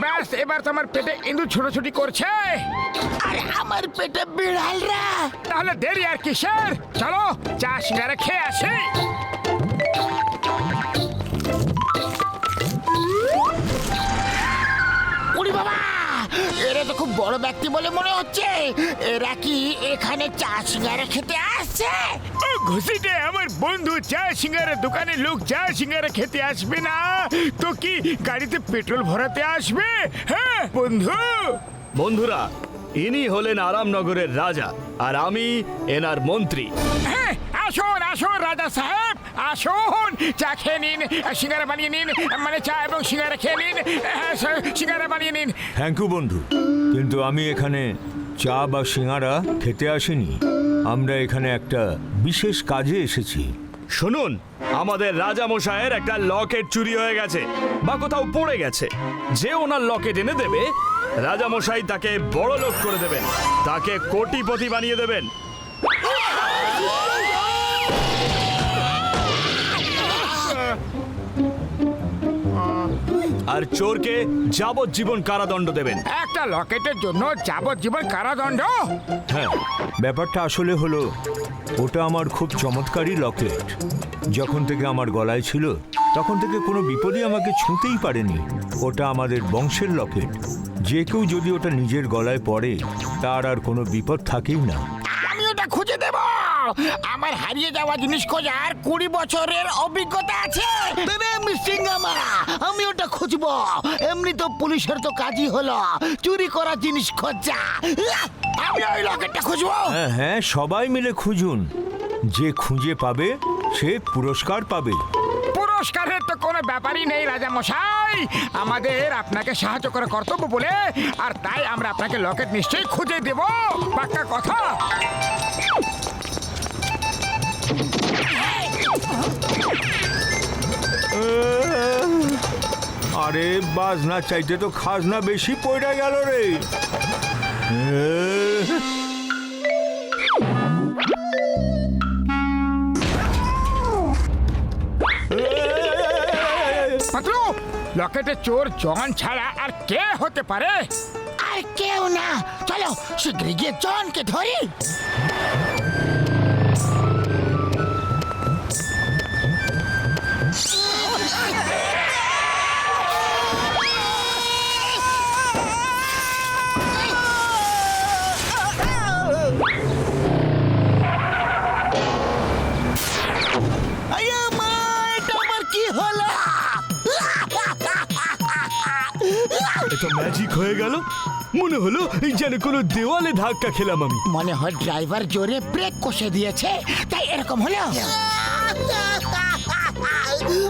ব্যাস এবার তো আমার পেটে ইঁদুর ছোটাছুটি করছে। আরে আমার পেটে বিড়ালরা। তাহলে দেরি আর কিসের, চলো চা সিঙ্গারা খেয়ে আসি। উড়ি বাবা, এরা তো খুব বড় ব্যক্তি বলে মনে হচ্ছে। এরা কি এখানে চা সিঙ্গারা খেতে আসছে? ও ঘুষিটে, আমার বন্ধু চা সিঙ্গারা দোকানে লোক চা সিঙ্গারা খেতে আসবে না তো কি গাড়িতে পেট্রোল ভরাতে আসবে? হ্যাঁ বন্ধু। বন্ধুরা, ইনি হলেন আরামনগরের রাজা আর আমি এনার মন্ত্রী। হ্যাঁ আসুন আসুন রাজা সাহেব, আসুন চা খেয়ে নিন, সিঙ্গারা বানিয়ে নিন, মানে চা এবং সিঙ্গারা খেয়ে নিন, সিঙ্গারা বানিয়ে নিন। থ্যাংক ইউ বন্ধু, কিন্তু আমি এখানে চা বা সিঙাড়া খেতে আসিনি। আমরা এখানে একটা বিশেষ কাজে এসেছি। শুনুন, আমাদের রাজা মশাইয়ের একটা লকেট চুরি হয়ে গেছে বা কোথাও পড়ে গেছে। যে ওনার লকেট এনে দেবে, রাজা মশাই তাকে বড় লোক করে দেবেন, তাকে কোটিপতি বানিয়ে দেবেন। আর চোরকে যাবজ্জীবন কারাদণ্ড দেবেন। একটা লকেটের জন্য যাবজ্জীবন কারাদণ্ড? হ্যাঁ, ব্যাপারটা আসলে হলো, ওটা আমার খুব চমৎকারী লকেট। যখন থেকে আমার গলায় ছিল তখন থেকে কোনো বিপদই আমাকে ছুঁতেই পারেনি। ওটা আমাদের বংশের লকেট। যে কেউ যদি ওটা নিজের গলায় পড়ে তার আর কোনো বিপদ থাকেই না। আমি ওটা খুঁজে দেব। আমার হারিয়ে যাওয়া জিনিস খোঁজার 20 বছরের অভিজ্ঞতা আছে। আমি ওটা খুঁজবো। এমনি তো পুলিশের তো কাজই হলো চুরি করা জিনিস খোঁজা। আমি ওই লকেটটা খুঁজবো। হ্যাঁ হ্যাঁ, সবাই মিলে খুঁজুন। যে খুঁজে পাবে সে পুরস্কার পাবে। পুরস্কারের তো কোনো ব্যাপারই নেই রাজা মশাই, আমাদের আপনাকে সাহায্য করা কর্তব্য বলে, আর তাই আমরা আপনাকে লকেট নিশ্চয়ই খুঁজে দেব, পাক্কা কথা। আরে বাজনা চাইতে তো খাজনা বেশি পড়ে গেল রে। পাতলু, লকেটের চোর জন ছাড়া আর কে হতে পারে? আর কেউ না, চলো শীঘ্রই গিয়ে জনকে ধরি। এটা ম্যাজিক হয়ে গেল। মনে হলো যেন কোনো দেওয়ালে ধাক্কা খেলাম আমি। মনে হয় ড্রাইভার জোরে ব্রেক কষে দিয়েছে, তাই এরকম হলো।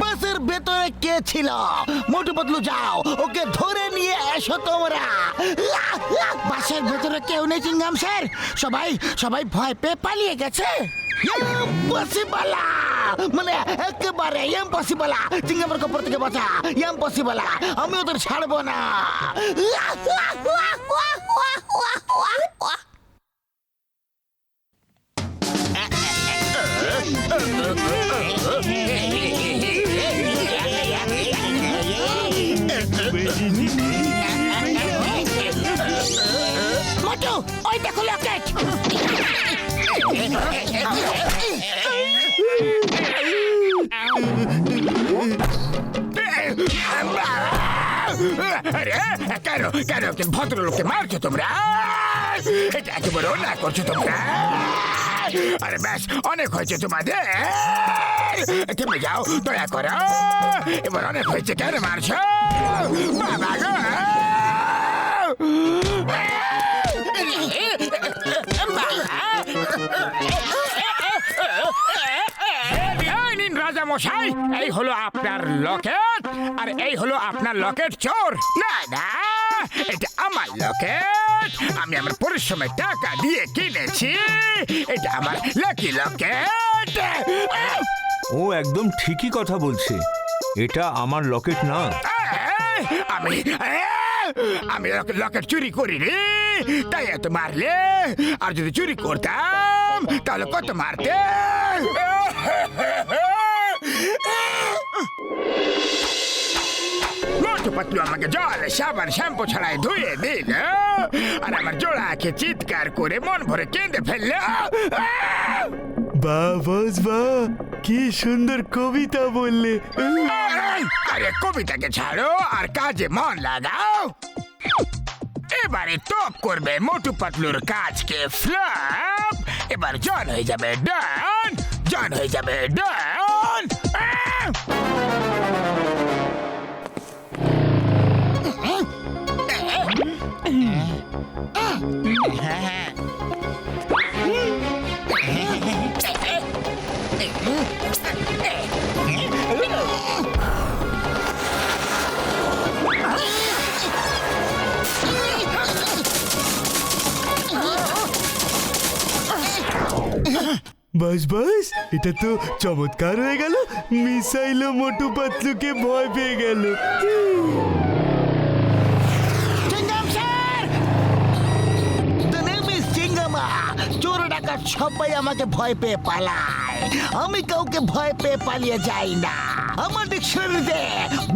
বাসের ভেতরে কে ছিল? মোটু পাতলু, যাও ওকে ধরে নিয়ে এসো তোমরা। বাসের ভেতরে কেউ নেই চিংগাম স্যার, সবাই সবাই ভয় পেয়ে পালিয়ে গেছে। ইম্পসিবল, মানে একেবারে ইম্পসিবল। চিংগামের কপর থেকে বাঁচা, ইম্পসিবল। আমি ওদের ছাড়বো না। মোটু, ওই দেখো লকেট। কেন কেন ভদ্রলোককে মারছো তোমরা? এটা একেবারে না করছো তোমরা। আরে ব্যাস, অনেক হয়েছে তোমাদের, থেমে যাও দয়া করো। এবার অনেক হয়েছে, কেন মারছো? বাবা গো, রাজা মশাই, এই হলো আপনার লকেট, আর এই হলো আপনার লকেট চোর। না না, এটা আমার লকেট, আমি আমার পরিশ্রমের টাকা দিয়ে কিনেছি। এটা আমার লাকি লকেট। ও একদম ঠিকই কথা বলছে, এটা আমার লকেট না। আমি আমি লকেট চুরি করিনি, তাই এত মারলে। আর যদি চুরি করতাম তাহলে কত মারতে। পাতলু আমাকে জল সাবান শ্যাম্পু ছাড়াই ধুয়ে দিল আর আমার জোড়াকে চিৎকার করে মন ভরে কেঁদে ফেললো। বাহ বস বাহ, কি সুন্দর কবিতা বললে। আরে কবিতাকে ছাড়ো আর কাজে মন লাগাও। এবারে টপ করবে মোটু পাতলুর কাজকে ফ্লপ। এবার জন হয়ে যাবে ডান, জন হয়ে যাবে ডান। বাস বাস, এটা তো চমৎকার হয়ে গেল। মিসাইলও মোটু পাতলুকে ভয় পেয়ে গেল। চিঙ্গাম স্যার, দ্য নেম ইজ চিঙ্গামা। চোর ডাকাত সবাই আমাকে ভয় পেয়ে পালায়, আমি কাউকে ভয় পেয়ে পালিয়ে যাই না। আমার ডিকশনারিতে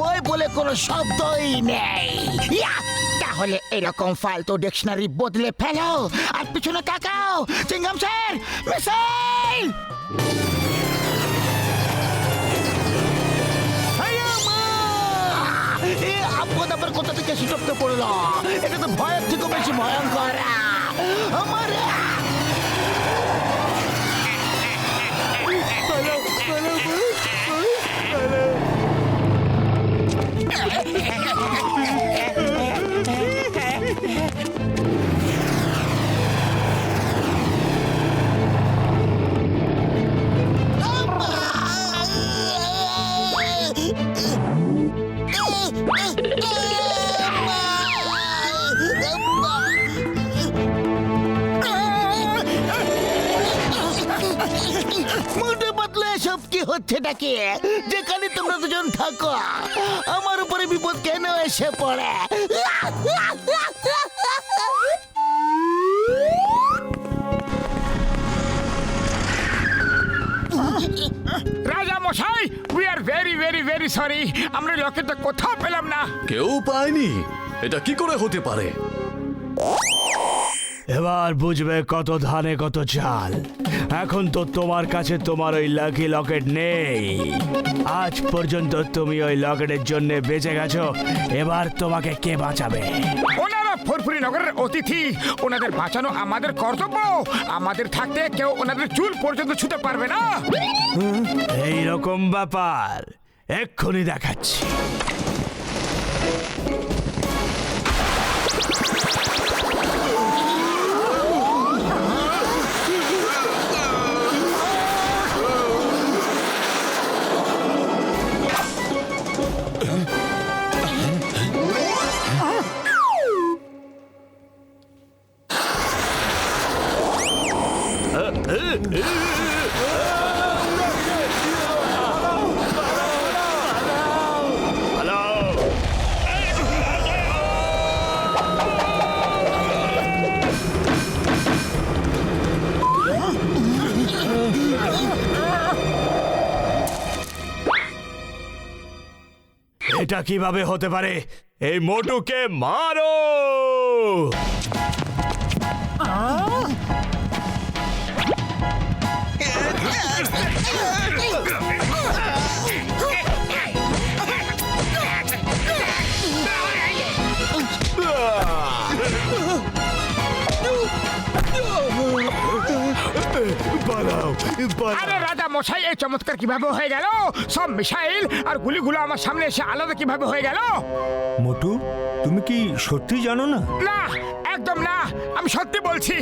ভয় বলে কোনো শব্দই নেই। ইয়া! তাহলে এরকম ফালতু ডিকশনারি বদলে ফেলো আর পিছনে তাকাও। চিঙ্গাম স্যার, মিসাইল! আপদ আবার কোথা থেকে সুটপকে পড়লো? এটা তো ভয়ের থেকে বেশি ভয়ঙ্কর। আমার মোটু পাতলু, এসব কি হচ্ছে নাকি? যেখানে তোমরা দুজন থাকো আমার উপরে বিপদ কেন এসে পড়ে? রাজা মশাই, we are very very very sorry. আমরা লকেটটা কোথাও পেলাম না। কেউ পায়নি? এটা কি করে হতে পারে? এবার বুঝবে কত ধানে কত চাল। এখন তো তোমার কাছে তোমার ওই লাকি লকেট নেই। আজ পর্যন্ত তুমি ওই লকেটের জন্য বেঁচে গেছো, এবার তোমাকে কে বাঁচাবে? ওনারা ফুরফুরি নগরের অতিথি, ওনাদের বাঁচানো আমাদের কর্তব্য। আমাদের থাকতে কেউ ওনাদের চুল পর্যন্ত ছুতে পারবে না। এই রকম ব্যাপার, এক্ষুনি দেখাচ্ছি। এটা কিভাবে হতে পারে? এই মোটুকে মারো! আরে রাজা মশাই, এই চমৎকার কিভাবে হয়ে গেল? সব মিসাইল আর গুলিগুলো আমার সামনে এসে আলাদা কিভাবে হয়ে গেল? মোটু, তুমি কি সত্যি জানো না? না, একদম না, আমি সত্যি বলছি।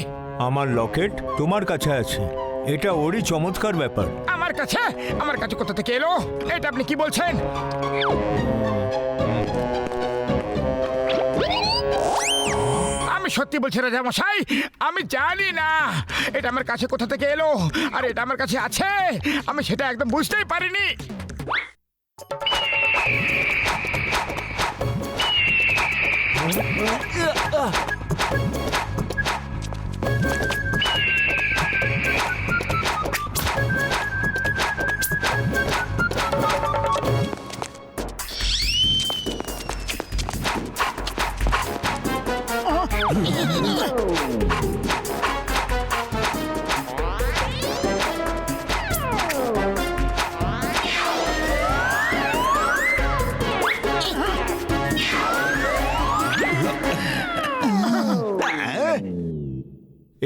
আমার লকেট তোমার কাছে আছে, এটা ওরই চমৎকার ব্যাপার। আমার কাছে? আমার কাছে কোথা থেকে এলো? এটা আপনি কি বলছেন? আমি সত্যি বলছি রাজা মশাই, আমি জানি না এটা আমার কাছে কোথা থেকে এলো, আর এটা আমার কাছে আছে আমি সেটা একদম বুঝতেই পারিনি।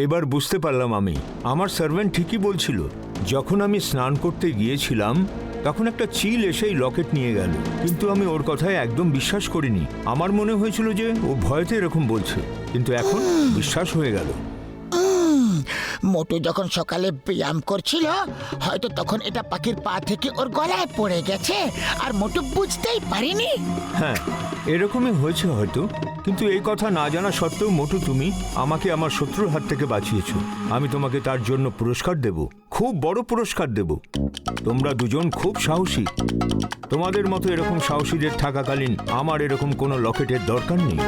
এবার বুঝতে পারলাম আমি আমার সার্ভেন্ট ঠিকই বলছিল। যখন আমি স্নান করতে গিয়েছিলাম তখন একটা চিল এসেই লকেট নিয়ে গেল, কিন্তু আমি ওর কথায় একদম বিশ্বাস করিনি। আমার মনে হয়েছিল যে ও ভয়তে এরকম বলছে, কিন্তু এখন বিশ্বাস হয়ে গেল। মোটু যখন সকালে ব্যায়াম করছিল হয়তো তখন এটা পাখির পা থেকে ওর গলায় পড়ে গেছে আর মোটু বুঝতেই পারিনি। হ্যাঁ, এরকমই হয়েছে হয়তো, কিন্তু এই কথা না জানা সত্ত্বেও মোটু তুমি আমাকে আমার শত্রুর হাত থেকে বাঁচিয়েছো। আমি তোমাকে তার জন্য পুরস্কার দেব, খুব বড় পুরস্কার দেব। তোমরা দুজন খুব সাহসী। তোমাদের মতো এরকম সাহসীদের থাকাকালীন আমার এরকম কোনো লকেটের দরকার নেই।